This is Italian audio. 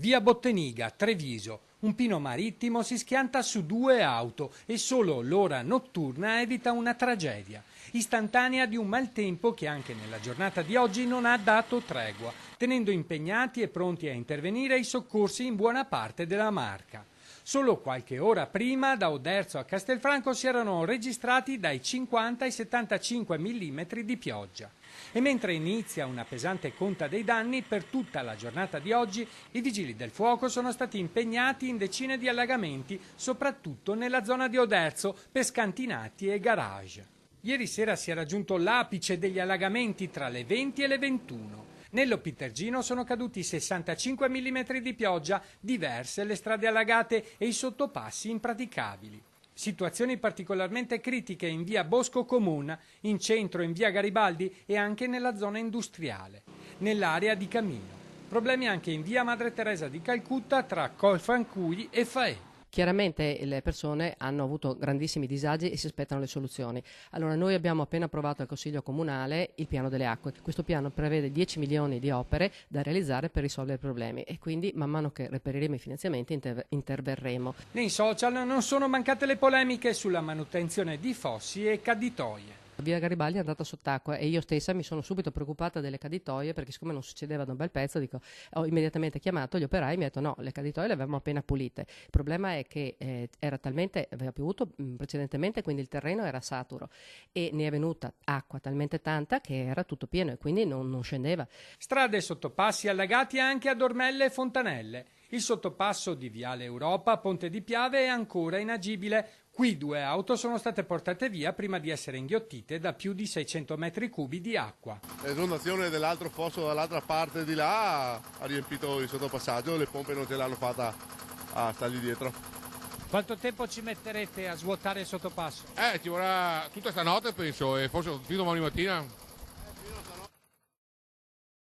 Via Botteniga, Treviso. Un pino marittimo si schianta su 2 auto e solo l'ora notturna evita una tragedia, istantanea di un maltempo che anche nella giornata di oggi non ha dato tregua, tenendo impegnati e pronti a intervenire i soccorsi in buona parte della Marca. Solo qualche ora prima da Oderzo a Castelfranco si erano registrati dai 50 ai 75 mm di pioggia. E mentre inizia una pesante conta dei danni, per tutta la giornata di oggi i vigili del fuoco sono stati impegnati in decine di allagamenti, soprattutto nella zona di Oderzo, per scantinati e garage. Ieri sera si è raggiunto l'apice degli allagamenti tra le 20 e le 21. Nello Pitergino sono caduti 65 mm di pioggia, diverse le strade allagate e i sottopassi impraticabili. Situazioni particolarmente critiche in via Bosco Comuna, in centro in via Garibaldi e anche nella zona industriale, nell'area di Camino. Problemi anche in via Madre Teresa di Calcutta tra Colfrancui e Faè. Chiaramente le persone hanno avuto grandissimi disagi e si aspettano le soluzioni. Allora noi abbiamo appena approvato al Consiglio Comunale il piano delle acque. Questo piano prevede 10 milioni di opere da realizzare per risolvere i problemi e quindi man mano che reperiremo i finanziamenti interverremo. Nei social non sono mancate le polemiche sulla manutenzione di fossi e caditoie. Via Garibaldi è andata sott'acqua e io stessa mi sono subito preoccupata delle caditoie perché siccome non succedeva da un bel pezzo ho immediatamente chiamato gli operai e mi ha detto no, le caditoie le avevamo appena pulite. Il problema è che aveva piovuto precedentemente, quindi il terreno era saturo e ne è venuta acqua talmente tanta che era tutto pieno e quindi non scendeva. Strade e sottopassi allagati anche a Dormelle e Fontanelle. Il sottopasso di Viale Europa a Ponte di Piave è ancora inagibile. Qui 2 auto sono state portate via prima di essere inghiottite da più di 600 metri cubi di acqua. L'esondazione dell'altro fosso dall'altra parte di là ha riempito il sottopassaggio, le pompe non ce l'hanno fatta a stargli dietro. Quanto tempo ci metterete a svuotare il sottopasso? Ci vorrà tutta stanotte penso e forse fino domani mattina.